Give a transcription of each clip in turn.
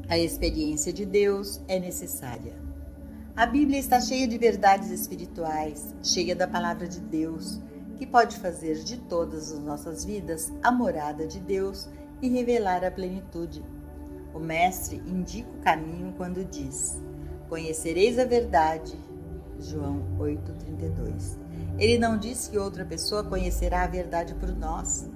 A experiência de Deus é necessária. A Bíblia está cheia de verdades espirituais, cheia da palavra de Deus, que pode fazer de todas as nossas vidas a morada de Deus e revelar a plenitude. O Mestre indica o caminho quando diz: "Conhecereis a verdade", João 8,32. Ele não diz que outra pessoa conhecerá a verdade por nós.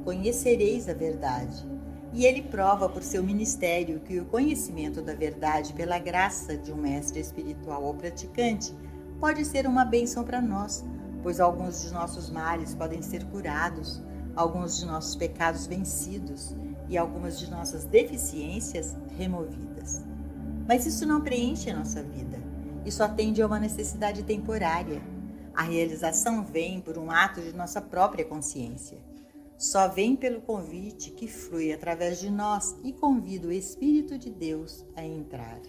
Conhecereis a verdade. E ele prova por seu ministério que o conhecimento da verdade pela graça de um mestre espiritual ou praticante pode ser uma bênção para nós, pois alguns de nossos males podem ser curados, alguns de nossos pecados vencidos e algumas de nossas deficiências removidas. Mas isso não preenche a nossa vida. Isso atende a uma necessidade temporária. A realização vem por um ato de nossa própria consciência. Só vem pelo convite que flui através de nós e convida o Espírito de Deus a entrar.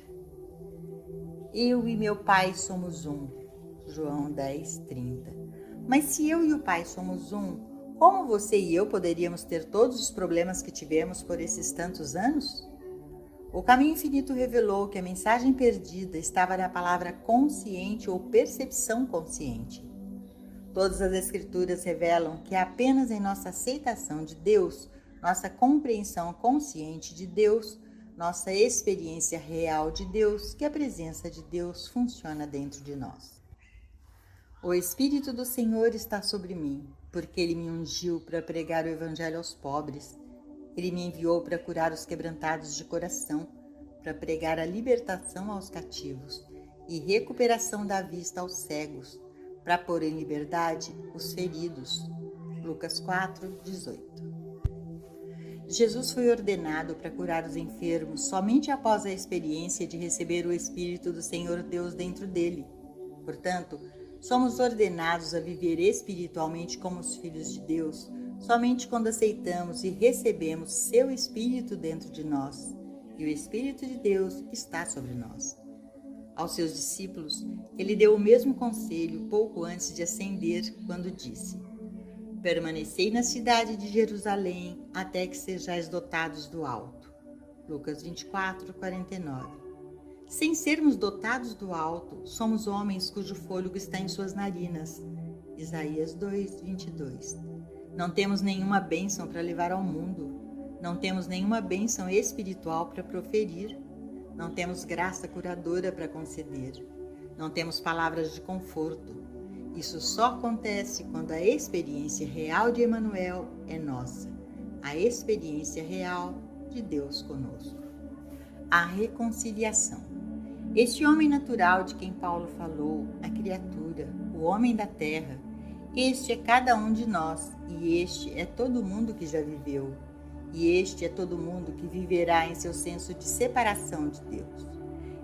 Eu e meu Pai somos um. João 10:30. Mas se eu e o Pai somos um, como você e eu poderíamos ter todos os problemas que tivemos por esses tantos anos? O caminho infinito revelou que a mensagem perdida estava na palavra consciente ou percepção consciente. Todas as Escrituras revelam que é apenas em nossa aceitação de Deus, nossa compreensão consciente de Deus, nossa experiência real de Deus, que a presença de Deus funciona dentro de nós. O Espírito do Senhor está sobre mim, porque Ele me ungiu para pregar o Evangelho aos pobres. Ele me enviou para curar os quebrantados de coração, para pregar a libertação aos cativos e recuperação da vista aos cegos, para pôr em liberdade os feridos. Lucas 4:18. Jesus foi ordenado para curar os enfermos somente após a experiência de receber o Espírito do Senhor Deus dentro dele. Portanto, somos ordenados a viver espiritualmente como os filhos de Deus somente quando aceitamos e recebemos seu Espírito dentro de nós. E o Espírito de Deus está sobre nós. Aos seus discípulos, ele deu o mesmo conselho pouco antes de ascender, quando disse: "Permanecei na cidade de Jerusalém até que sejais dotados do alto." Lucas 24:49. Sem sermos dotados do alto, somos homens cujo fôlego está em suas narinas. Isaías 2:22. Não temos nenhuma bênção para levar ao mundo. Não temos nenhuma bênção espiritual para proferir. Não temos graça curadora para conceder. Não temos palavras de conforto. Isso só acontece quando a experiência real de Emmanuel é nossa. A experiência real de Deus conosco. A reconciliação. Este homem natural de quem Paulo falou, a criatura, o homem da terra, este é cada um de nós, e este é todo mundo que já viveu. E este é todo mundo que viverá em seu senso de separação de Deus.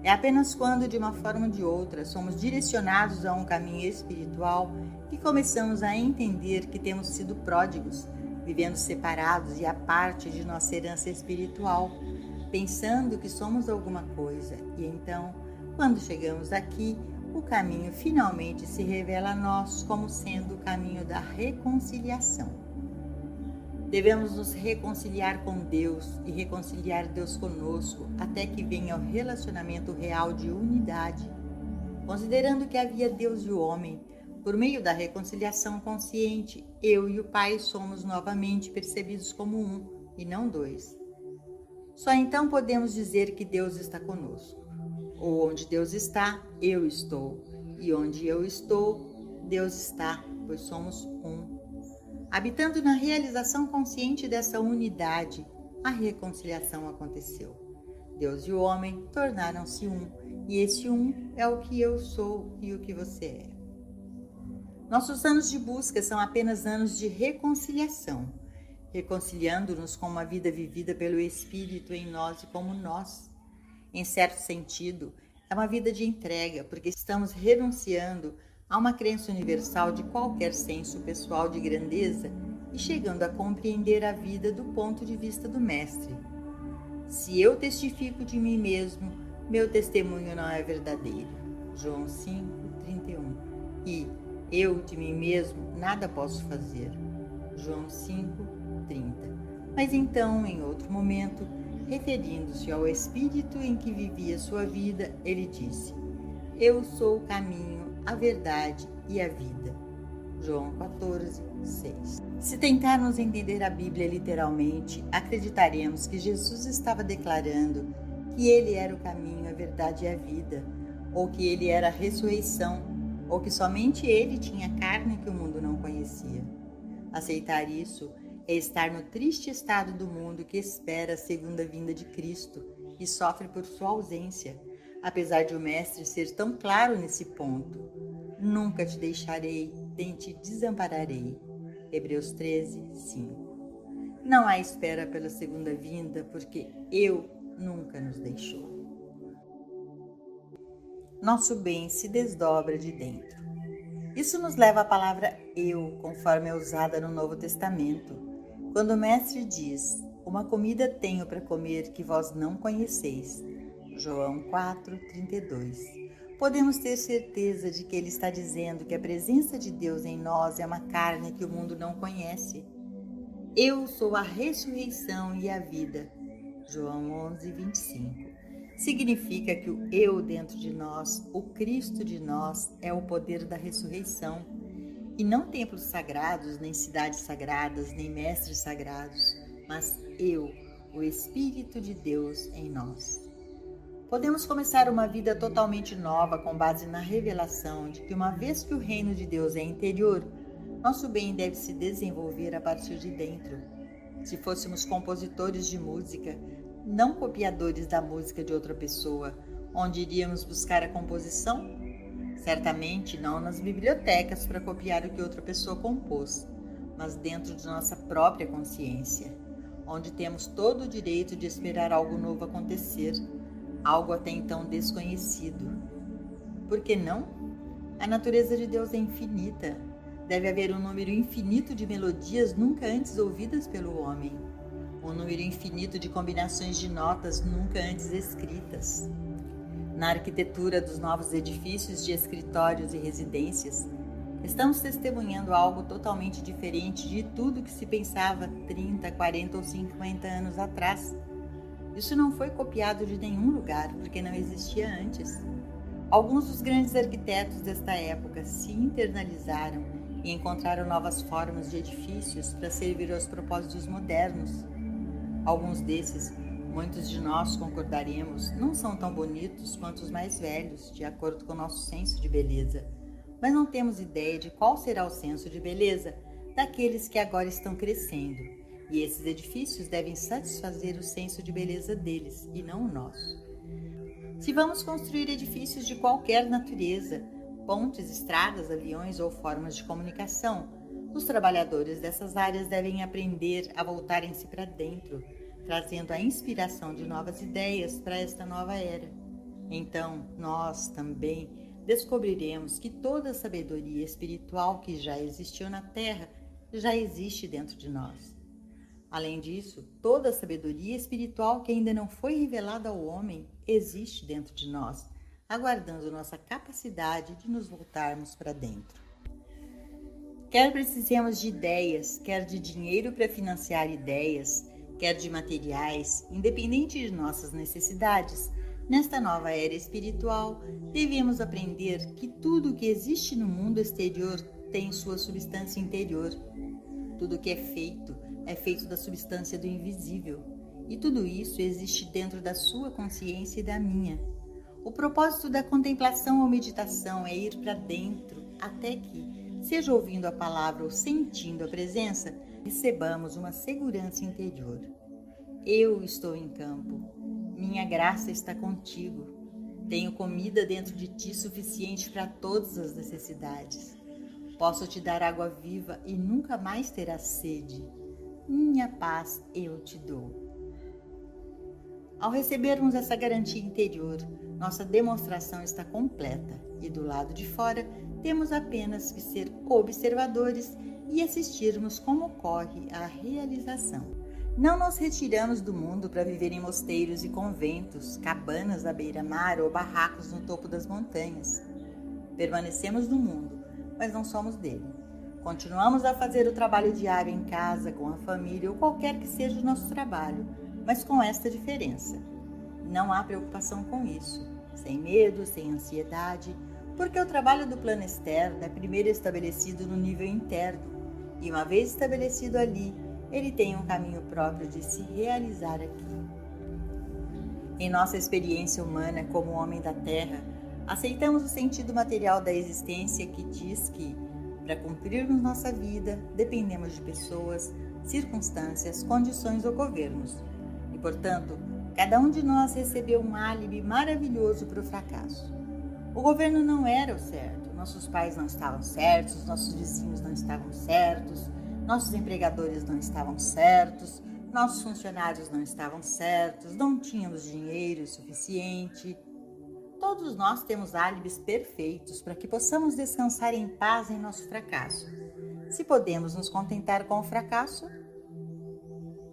É apenas quando, de uma forma ou de outra, somos direcionados a um caminho espiritual que começamos a entender que temos sido pródigos, vivendo separados e à parte de nossa herança espiritual, pensando que somos alguma coisa. E então, quando chegamos aqui, o caminho finalmente se revela a nós como sendo o caminho da reconciliação. Devemos nos reconciliar com Deus e reconciliar Deus conosco até que venha o relacionamento real de unidade. Considerando que havia Deus e o homem, por meio da reconciliação consciente, eu e o Pai somos novamente percebidos como um e não dois. Só então podemos dizer que Deus está conosco. Ou onde Deus está, eu estou. E onde eu estou, Deus está, pois somos um. Habitando na realização consciente dessa unidade, a reconciliação aconteceu. Deus e o homem tornaram-se um, e esse um é o que eu sou e o que você é. Nossos anos de busca são apenas anos de reconciliação, reconciliando-nos com uma vida vivida pelo Espírito em nós e como nós. Em certo sentido, é uma vida de entrega, porque estamos renunciando a uma crença universal de qualquer senso pessoal de grandeza e chegando a compreender a vida do ponto de vista do Mestre. Se eu testifico de mim mesmo, meu testemunho não é verdadeiro. João 5:31. E eu de mim mesmo nada posso fazer. João 5:30. Mas então, em outro momento, Referindo-se ao espírito em que vivia sua vida, ele disse: Eu sou o caminho, a verdade e a vida. João 14, 6. Se tentarmos entender a Bíblia literalmente, acreditaremos que Jesus estava declarando que ele era o caminho, a verdade e a vida, ou que ele era a ressurreição, ou que somente ele tinha carne que o mundo não conhecia. Aceitar isso é estar no triste estado do mundo que espera a segunda vinda de Cristo e sofre por sua ausência, apesar de o Mestre ser tão claro nesse ponto. Nunca te deixarei, nem te desampararei. Hebreus 13, 5. Não há espera pela segunda vinda, porque eu nunca nos deixou. Nosso bem se desdobra de dentro. Isso nos leva à palavra eu, conforme é usada no Novo Testamento. Quando o Mestre diz: Uma comida tenho para comer que vós não conheceis. João 4, 32. Podemos ter certeza de que ele está dizendo que a presença de Deus em nós é uma carne que o mundo não conhece. Eu sou a ressurreição e a vida. João 11, 25. Significa que o eu dentro de nós, o Cristo de nós, é o poder da ressurreição. E não templos sagrados, nem cidades sagradas, nem mestres sagrados, mas eu, o Espírito de Deus em nós. Podemos começar uma vida totalmente nova com base na revelação de que uma vez que o reino de Deus é interior, nosso bem deve se desenvolver a partir de dentro. Se fôssemos compositores de música, não copiadores da música de outra pessoa, onde iríamos buscar a composição? Certamente não nas bibliotecas para copiar o que outra pessoa compôs, mas dentro de nossa própria consciência, onde temos todo o direito de esperar algo novo acontecer, algo até então desconhecido. Por que não? A natureza de Deus é infinita. Deve haver um número infinito de melodias nunca antes ouvidas pelo homem. Um número infinito de combinações de notas nunca antes escritas. Na arquitetura dos novos edifícios de escritórios e residências, estamos testemunhando algo totalmente diferente de tudo que se pensava 30, 40 ou 50 anos atrás. Isso não foi copiado de nenhum lugar, porque não existia antes. Alguns dos grandes arquitetos desta época se internalizaram e encontraram novas formas de edifícios para servir aos propósitos modernos. Alguns desses, muitos de nós concordaremos, não são tão bonitos quanto os mais velhos, de acordo com o nosso senso de beleza. Mas não temos ideia de qual será o senso de beleza daqueles que agora estão crescendo. E esses edifícios devem satisfazer o senso de beleza deles, e não o nosso. Se vamos construir edifícios de qualquer natureza, pontes, estradas, aviões ou formas de comunicação, os trabalhadores dessas áreas devem aprender a voltarem-se para dentro, trazendo a inspiração de novas ideias para esta nova era. Então, nós também descobriremos que toda a sabedoria espiritual que já existiu na Terra já existe dentro de nós. Além disso, toda a sabedoria espiritual que ainda não foi revelada ao homem existe dentro de nós, aguardando nossa capacidade de nos voltarmos para dentro. Quer precisemos de ideias, quer de dinheiro para financiar ideias, quer de materiais, independente de nossas necessidades, nesta nova era espiritual, devemos aprender que tudo o que existe no mundo exterior tem sua substância interior. Tudo que é feito da substância do invisível, e tudo isso existe dentro da sua consciência e da minha. O propósito da contemplação ou meditação é ir para dentro, até que, seja ouvindo a palavra ou sentindo a presença, recebamos uma segurança interior. Eu estou em campo, minha graça está contigo, tenho comida dentro de ti suficiente para todas as necessidades. Posso te dar água viva e nunca mais terás sede. Minha paz eu te dou. Ao recebermos essa garantia interior, nossa demonstração está completa e do lado de fora temos apenas que ser observadores e assistirmos como ocorre a realização. Não nos retiramos do mundo para viver em mosteiros e conventos, cabanas à beira-mar ou barracos no topo das montanhas. Permanecemos no mundo, mas não somos dele. Continuamos a fazer o trabalho diário em casa, com a família ou qualquer que seja o nosso trabalho, mas com esta diferença: não há preocupação com isso, sem medo, sem ansiedade, porque o trabalho do plano externo é primeiro estabelecido no nível interno, e uma vez estabelecido ali, ele tem um caminho próprio de se realizar aqui. Em nossa experiência humana como homem da Terra, aceitamos o sentido material da existência que diz que, para cumprirmos nossa vida, dependemos de pessoas, circunstâncias, condições ou governos. E, portanto, cada um de nós recebeu um álibi maravilhoso para o fracasso. O governo não era o certo, nossos pais não estavam certos, nossos vizinhos não estavam certos, nossos empregadores não estavam certos, nossos funcionários não estavam certos, não tínhamos dinheiro suficiente. Todos nós temos álibis perfeitos para que possamos descansar em paz em nosso fracasso. Se podemos nos contentar com o fracasso,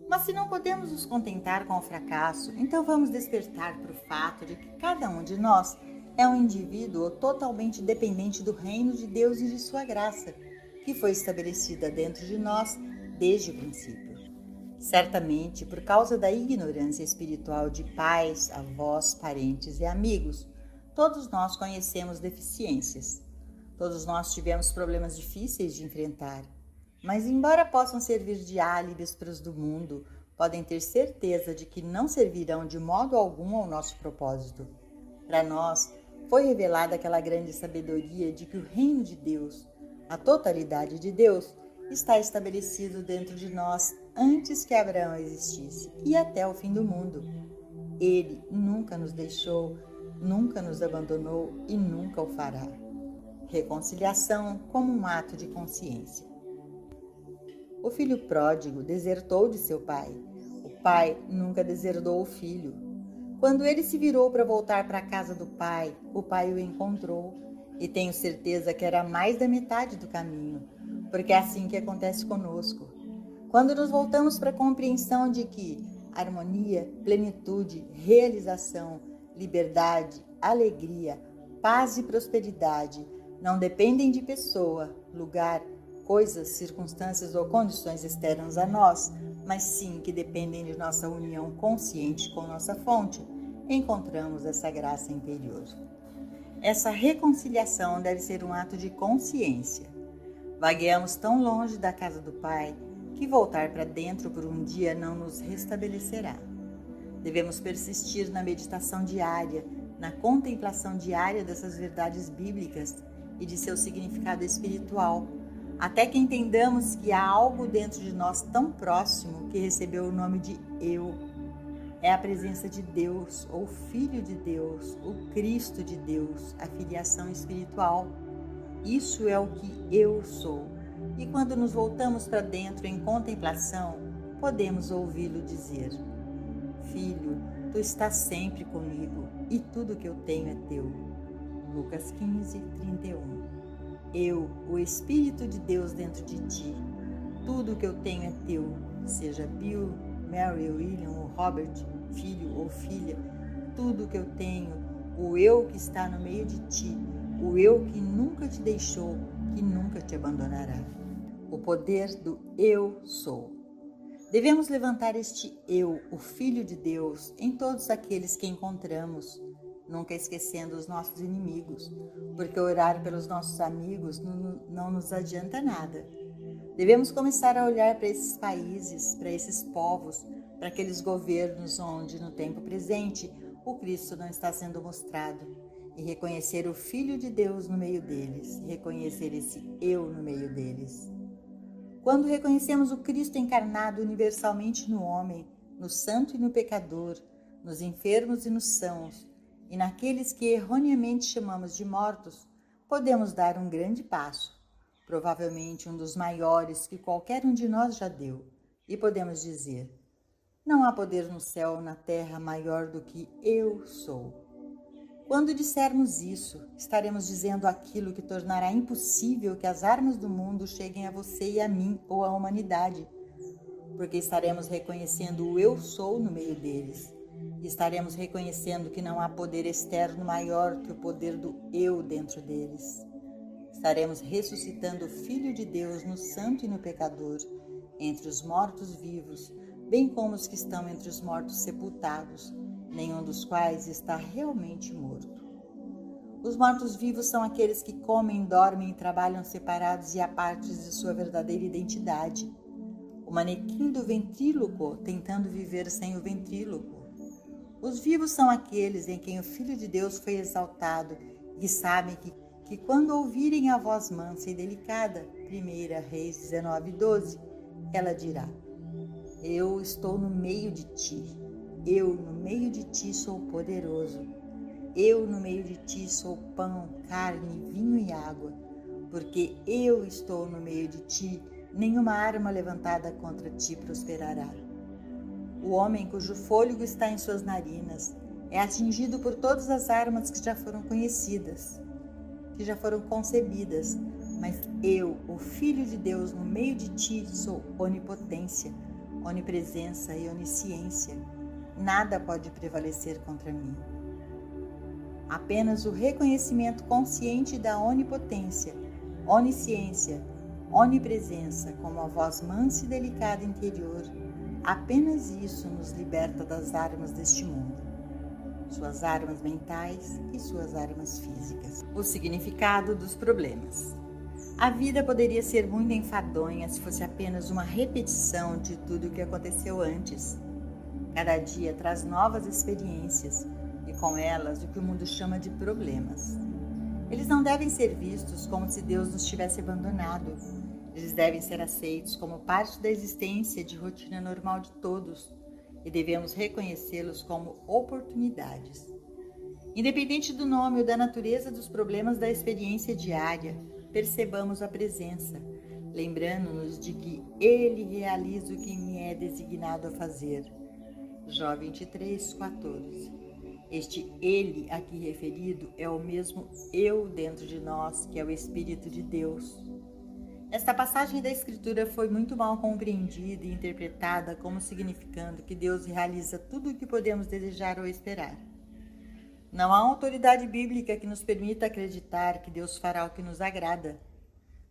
mas se não podemos nos contentar com o fracasso, então vamos despertar para o fato de que cada um de nós é um indivíduo totalmente dependente do reino de Deus e de sua graça, que foi estabelecida dentro de nós desde o princípio. Certamente, por causa da ignorância espiritual de pais, avós, parentes e amigos, todos nós conhecemos deficiências. Todos nós tivemos problemas difíceis de enfrentar. Mas, embora possam servir de álibis para os do mundo, podem ter certeza de que não servirão de modo algum ao nosso propósito. Para nós, foi revelada aquela grande sabedoria de que o reino de Deus, a totalidade de Deus, está estabelecido dentro de nós antes que Abraão existisse e até o fim do mundo. Ele nunca nos deixou, nunca nos abandonou e nunca o fará. Reconciliação como um ato de consciência. O filho pródigo desertou de seu pai. O pai nunca deserdou o filho. Quando ele se virou para voltar para a casa do pai, o pai o encontrou. E tenho certeza que era mais da metade do caminho, porque é assim que acontece conosco. Quando nos voltamos para a compreensão de que harmonia, plenitude, realização, liberdade, alegria, paz e prosperidade não dependem de pessoa, lugar, coisas, circunstâncias ou condições externas a nós, mas sim que dependem de nossa união consciente com nossa fonte, encontramos essa graça interior. Essa reconciliação deve ser um ato de consciência. Vagueamos tão longe da casa do Pai que voltar para dentro por um dia não nos restabelecerá. Devemos persistir na meditação diária, na contemplação diária dessas verdades bíblicas e de seu significado espiritual, até que entendamos que há algo dentro de nós tão próximo que recebeu o nome de Eu. É a presença de Deus, ou Filho de Deus, o Cristo de Deus, a filiação espiritual. Isso é o que eu sou. E quando nos voltamos para dentro em contemplação, podemos ouvi-lo dizer: Filho, tu estás sempre comigo e tudo que eu tenho é teu. Lucas 15, 31. Eu, o Espírito de Deus dentro de ti. Tudo que eu tenho é teu, seja Bill, Mary, William ou Robert, filho ou filha. Tudo que eu tenho, o eu que está no meio de ti, o eu que nunca te deixou, que nunca te abandonará. O poder do eu sou. Devemos levantar este eu, o Filho de Deus, em todos aqueles que encontramos, nunca esquecendo os nossos inimigos, porque orar pelos nossos amigos não nos adianta nada. Devemos começar a olhar para esses países, para esses povos, para aqueles governos onde, no tempo presente, o Cristo não está sendo mostrado, e reconhecer o Filho de Deus no meio deles, reconhecer esse eu no meio deles. Quando reconhecemos o Cristo encarnado universalmente no homem, no santo e no pecador, nos enfermos e nos sãos, e naqueles que erroneamente chamamos de mortos, podemos dar um grande passo, provavelmente um dos maiores que qualquer um de nós já deu, e podemos dizer: não há poder no céu ou na terra maior do que eu sou. Quando dissermos isso, estaremos dizendo aquilo que tornará impossível que as armas do mundo cheguem a você e a mim ou à humanidade, porque estaremos reconhecendo o eu sou no meio deles. E estaremos reconhecendo que não há poder externo maior que o poder do eu dentro deles. Estaremos ressuscitando o Filho de Deus no santo e no pecador, entre os mortos-vivos, bem como os que estão entre os mortos sepultados, nenhum dos quais está realmente morto. Os mortos-vivos são aqueles que comem, dormem e trabalham separados e à parte de sua verdadeira identidade. O manequim do ventríloco tentando viver sem o ventríloco. Os vivos são aqueles em quem o Filho de Deus foi exaltado e sabem que quando ouvirem a voz mansa e delicada, 1 Reis 19:12, ela dirá: Eu estou no meio de ti, eu no meio de ti sou poderoso, eu no meio de ti sou pão, carne, vinho e água, porque eu estou no meio de ti, nenhuma arma levantada contra ti prosperará. O homem cujo fôlego está em suas narinas é atingido por todas as armas que já foram conhecidas, que já foram concebidas, mas eu, o Filho de Deus, no meio de ti, sou onipotência, onipresença e onisciência. Nada pode prevalecer contra mim. Apenas o reconhecimento consciente da onipotência, onisciência, onipresença, como a voz mansa e delicada interior, apenas isso nos liberta das armas deste mundo, suas armas mentais e suas armas físicas. O significado dos problemas. A vida poderia ser muito enfadonha se fosse apenas uma repetição de tudo o que aconteceu antes. Cada dia traz novas experiências e com elas o que o mundo chama de problemas. Eles não devem ser vistos como se Deus nos tivesse abandonado. Eles devem ser aceitos como parte da existência de rotina normal de todos e devemos reconhecê-los como oportunidades. Independente do nome ou da natureza dos problemas da experiência diária, percebamos a presença, lembrando-nos de que Ele realiza o que me é designado a fazer. Jó 23:14. Este Ele aqui referido é o mesmo Eu dentro de nós, que é o Espírito de Deus. Esta passagem da Escritura foi muito mal compreendida e interpretada como significando que Deus realiza tudo o que podemos desejar ou esperar. Não há autoridade bíblica que nos permita acreditar que Deus fará o que nos agrada.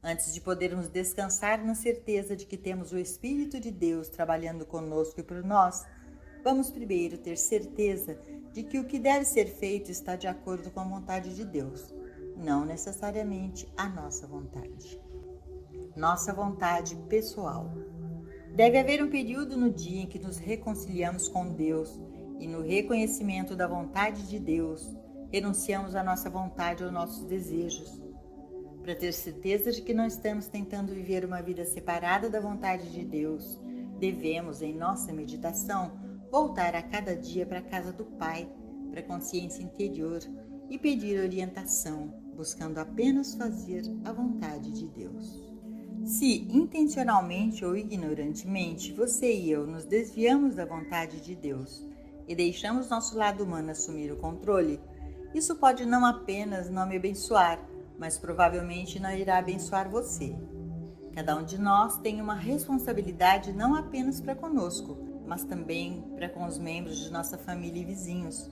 Antes de podermos descansar na certeza de que temos o Espírito de Deus trabalhando conosco e por nós, vamos primeiro ter certeza de que o que deve ser feito está de acordo com a vontade de Deus, não necessariamente a nossa vontade. Nossa vontade pessoal. Deve haver um período no dia em que nos reconciliamos com Deus e no reconhecimento da vontade de Deus, renunciamos à nossa vontade ou nossos desejos. Para ter certeza de que não estamos tentando viver uma vida separada da vontade de Deus, devemos, em nossa meditação, voltar a cada dia para a casa do Pai, para a consciência interior e pedir orientação, buscando apenas fazer a vontade de Deus. Se intencionalmente ou ignorantemente você e eu nos desviamos da vontade de Deus e deixamos nosso lado humano assumir o controle, isso pode não apenas não me abençoar, mas provavelmente não irá abençoar você. Cada um de nós tem uma responsabilidade não apenas para conosco, mas também para com os membros de nossa família e vizinhos.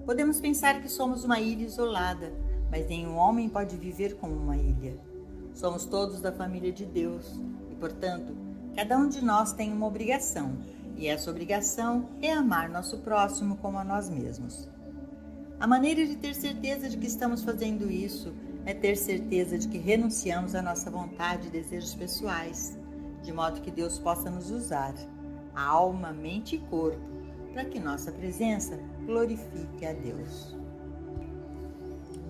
Podemos pensar que somos uma ilha isolada, mas nenhum homem pode viver como uma ilha. Somos todos da família de Deus e, portanto, cada um de nós tem uma obrigação, e essa obrigação é amar nosso próximo como a nós mesmos. A maneira de ter certeza de que estamos fazendo isso é ter certeza de que renunciamos à nossa vontade e desejos pessoais, de modo que Deus possa nos usar, alma, mente e corpo, para que nossa presença glorifique a Deus.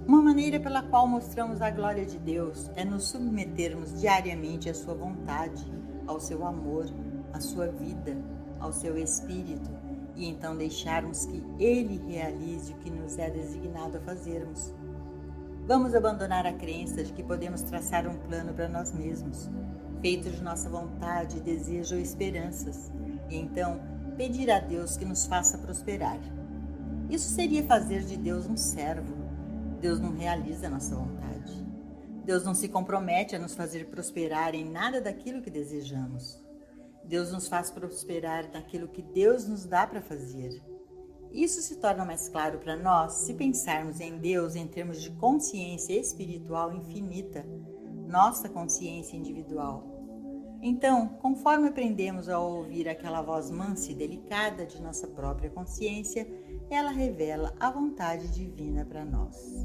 Uma maneira pela qual mostramos a glória de Deus é nos submetermos diariamente à sua vontade, ao seu amor, à sua vida, ao seu espírito, e então deixarmos que Ele realize o que nos é designado a fazermos. Vamos abandonar a crença de que podemos traçar um plano para nós mesmos, feito de nossa vontade, desejo ou esperanças, e então pedir a Deus que nos faça prosperar. Isso seria fazer de Deus um servo. Deus não realiza a nossa vontade. Deus não se compromete a nos fazer prosperar em nada daquilo que desejamos. Deus nos faz prosperar naquilo que Deus nos dá para fazer. Isso se torna mais claro para nós se pensarmos em Deus em termos de consciência espiritual infinita, nossa consciência individual. Então, conforme aprendemos a ouvir aquela voz mansa e delicada de nossa própria consciência, ela revela a vontade divina para nós.